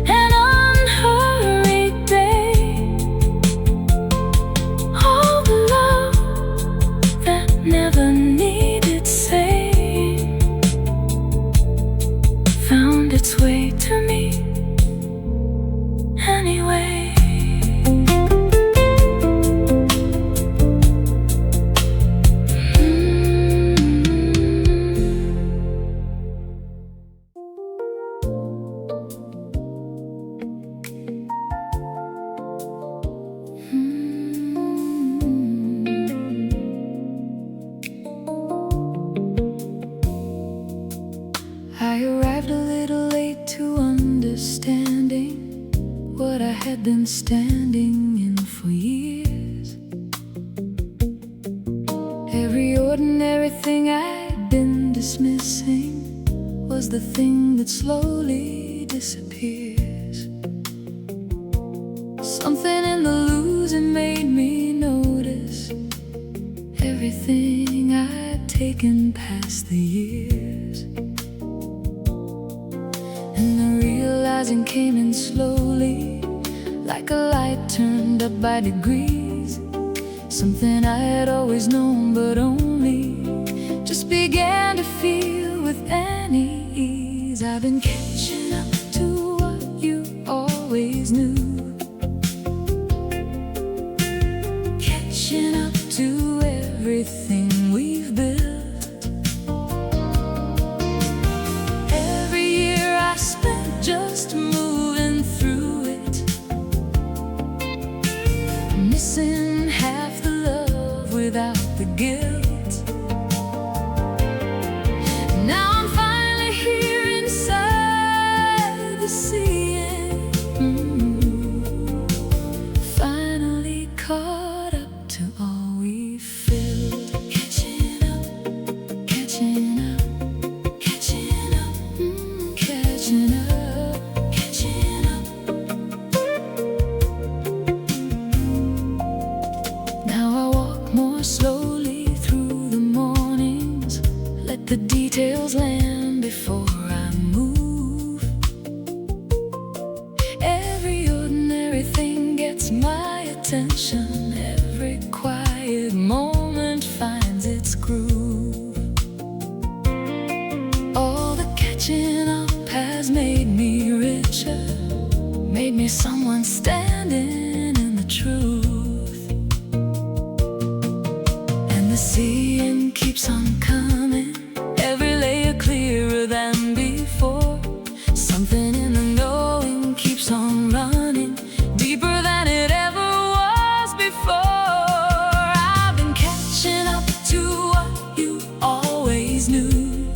[SPEAKER 1] and unhurried day, all the love that never needed saying found its way to me anyway. I arrived a little late to understanding what I had been standing in for years. Every ordinary thing I'd been dismissing was the thing that slowly disappears. Something in the losing made me notice everything I'd taken past the years. And the realizing came in slowly, like a light turned up by degrees. Something I had always known but only just began to feel with any ease. I've been catching up to what you always knew, catching up to everything we've built. Every year I spent just moving through it, missing half the love without the guilt. Now I'm finally here inside the seeing, finally caught up to all we filled. Catching up, catching up, catching up, catching up, catching up. Now I walk more slowly through the mornings, let the details land before I move. Every ordinary thing gets my attention, every quiet moment finds its groove. All the catching up has made me richer, made me someone standing in the truth. And the seeing keeps on coming, every layer clearer than before. Something in the knowing keeps on running, deeper than it ever was before. I've been catching up to what you always knew,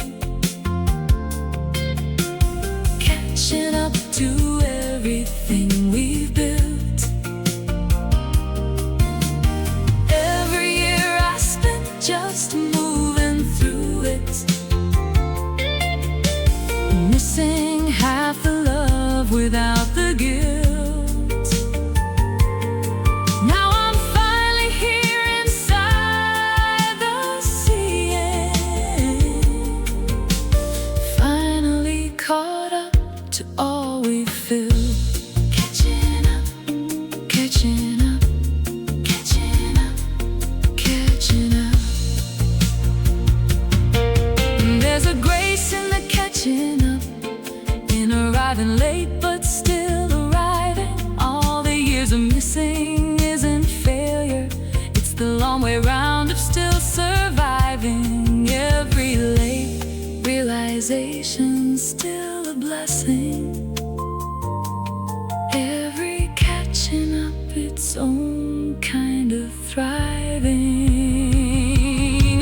[SPEAKER 1] catching up to everything we've built. Every year I spent just moving through it, arriving late but still arriving. All the years of missing isn't failure, it's the long way round of still surviving. Every late realization's still a blessing. Every catching up its own kind of thriving.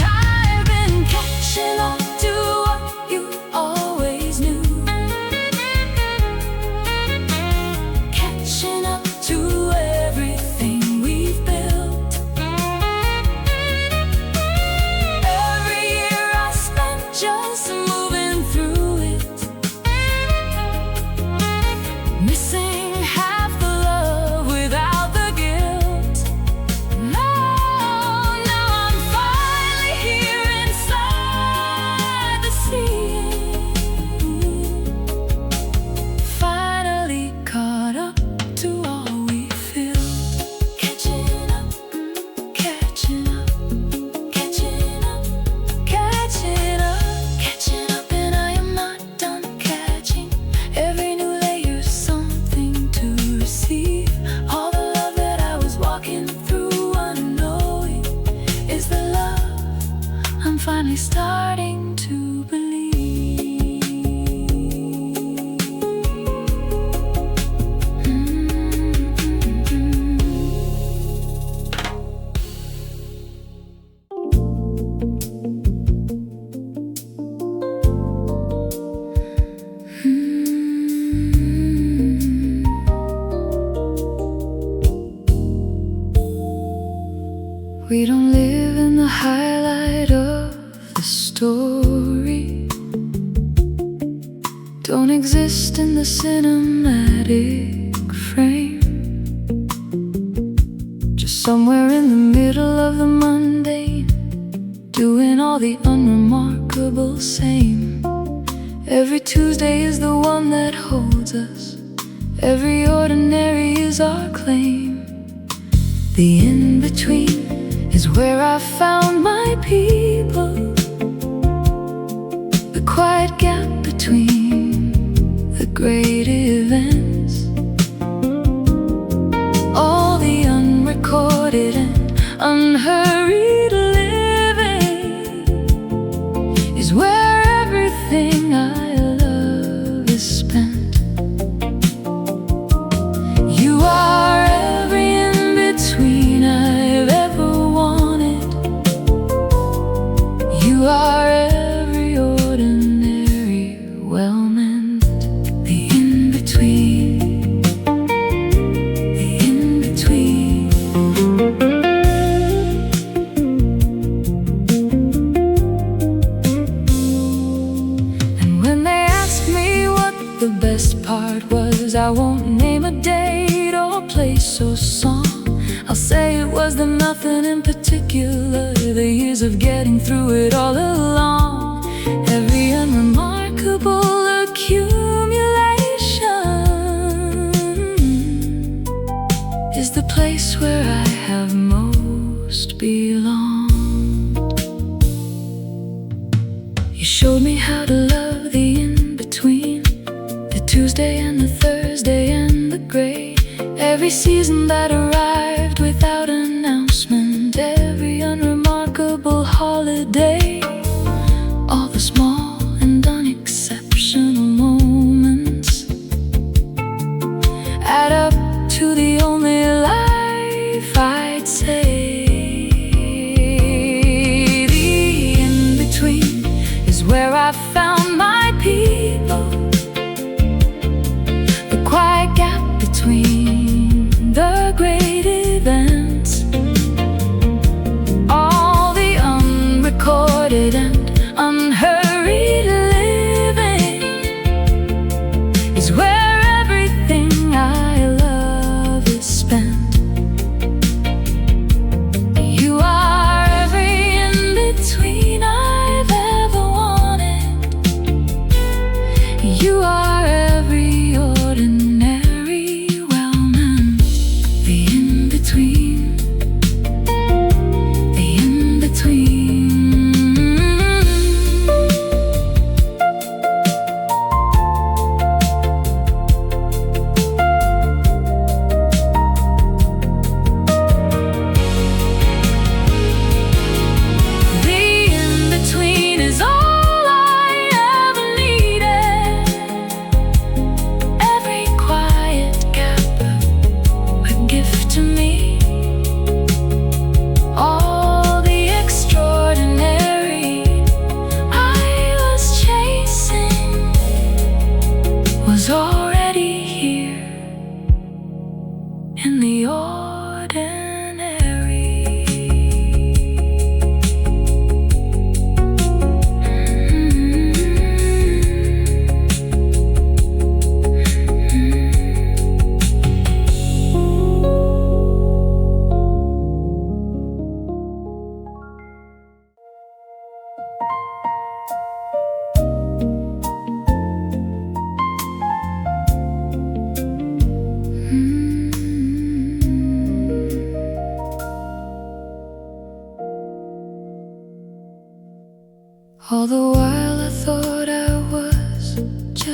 [SPEAKER 1] I've been catching up to what you always knew, catching up to everything we've built. Every year I spent just moving through it, missing half the love without the guilt. Now I'm finally here inside the sea, finally caught up to all we feel. Catching up, catching up, catching up, catching up, catching up, and I am not done catching. Every new layer's something to receive. All the love that I was walking through unknowing is the love I'm finally starting to believe. We don't live in the highlight of the story, don't exist in the cinematic frame, just somewhere in the middle of the mundane, doing all the unremarkable same. Every Tuesday is the one that holds us, every ordinary is our claim. The in-between is where I found my people, the quiet gap between the great events. All the unrecorded and unhurried living is where everything I love is spent. You are every in-between I've ever wanted. You are every ordinary well-meant. The in-between, the in-between. And when they ask me what the best part was, I won't name a date or place or song. I'll say it was the nothing in particular, the years of getting through it all along. Every unremarkable accumulation is the place where I have most belonged. You showed me how to love the in-between, the Tuesday and the Thursday and the gray. Every season that arrived without announcement, every unremarkable holiday, all the small and unexceptional moments add up to the only life I'd say. The in-between is where I found my people, the quiet gap between the great events. All the unrecorded and unhurried living is where everything I love is spent. You are every in-between I've ever wanted.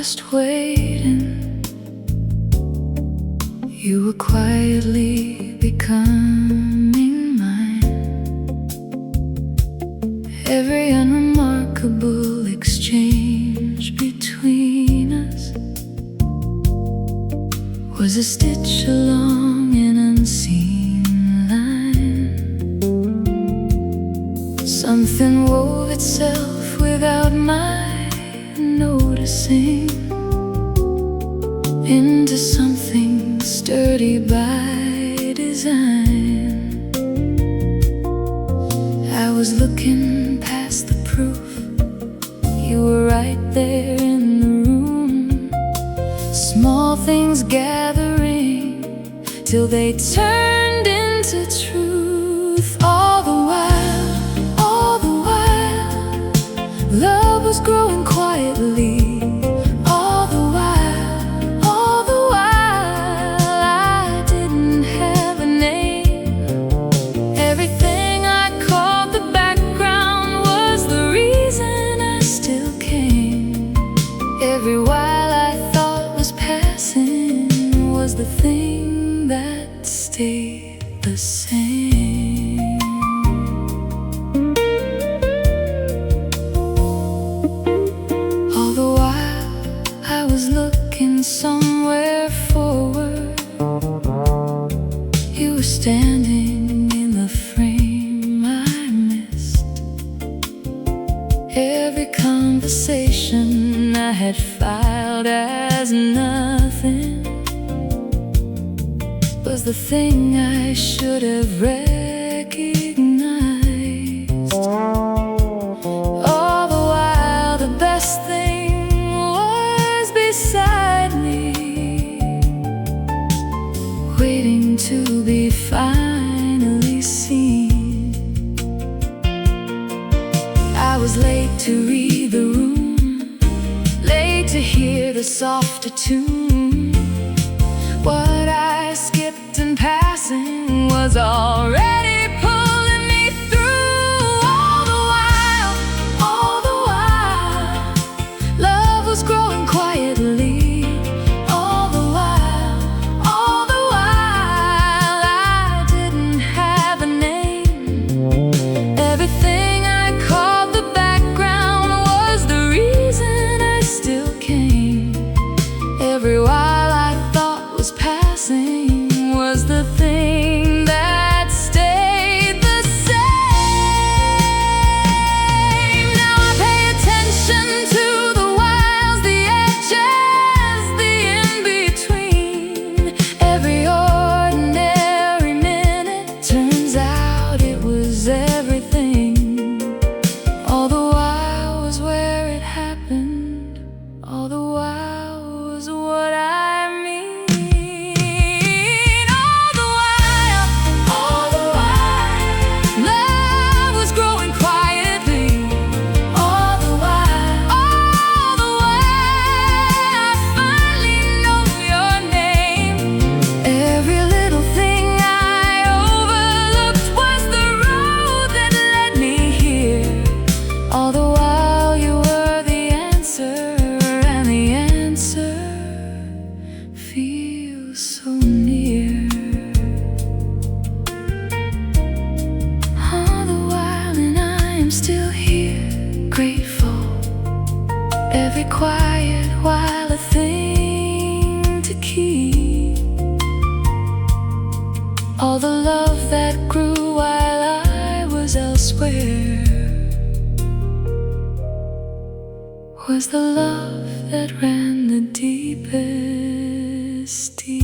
[SPEAKER 1] just waiting. You were quietly becoming mine. Every unremarkable exchange between us was a stitch along an unseen line. Something wove itself without my noticing into something sturdy by design. I was looking past the proof. You were right there in the room. Small things gathering till they turned into truth. All the while, love was growing quietly. All the while, I didn't have a name. Everything I called the background was the reason I still came. Every while I thought was passing was the thing that stayed the same. All the while I was looking somewhere forward. You were standing in the frame I missed. Every conversation I had filed as nothing was the thing I should have recognized. All the while, the best thing was beside me, waiting to be finally seen. I was late to read the room, late to hear the softer tune. What I skipped in passing was already pulling me through. All the while, love was growing quietly. All the while, I didn't have a name. Everything I called the background was the reason I still came. Every while I thought was passing was the thing that stayed the same. Now I pay attention to the whiles, the edges, the in-between. Every ordinary minute turns out it was everything. All the while was where it happened. All the while was what I mean. All the while, love was growing quietly. All the while, I finally know your name. Every little thing I overlooked was the road that led me here. All the while you were the answer, and the answer feels so near. All the while, and I am still here, grateful. Every quiet while a thing to keep. All the love that grew while I was elsewhere was the love that ran the deepest deep.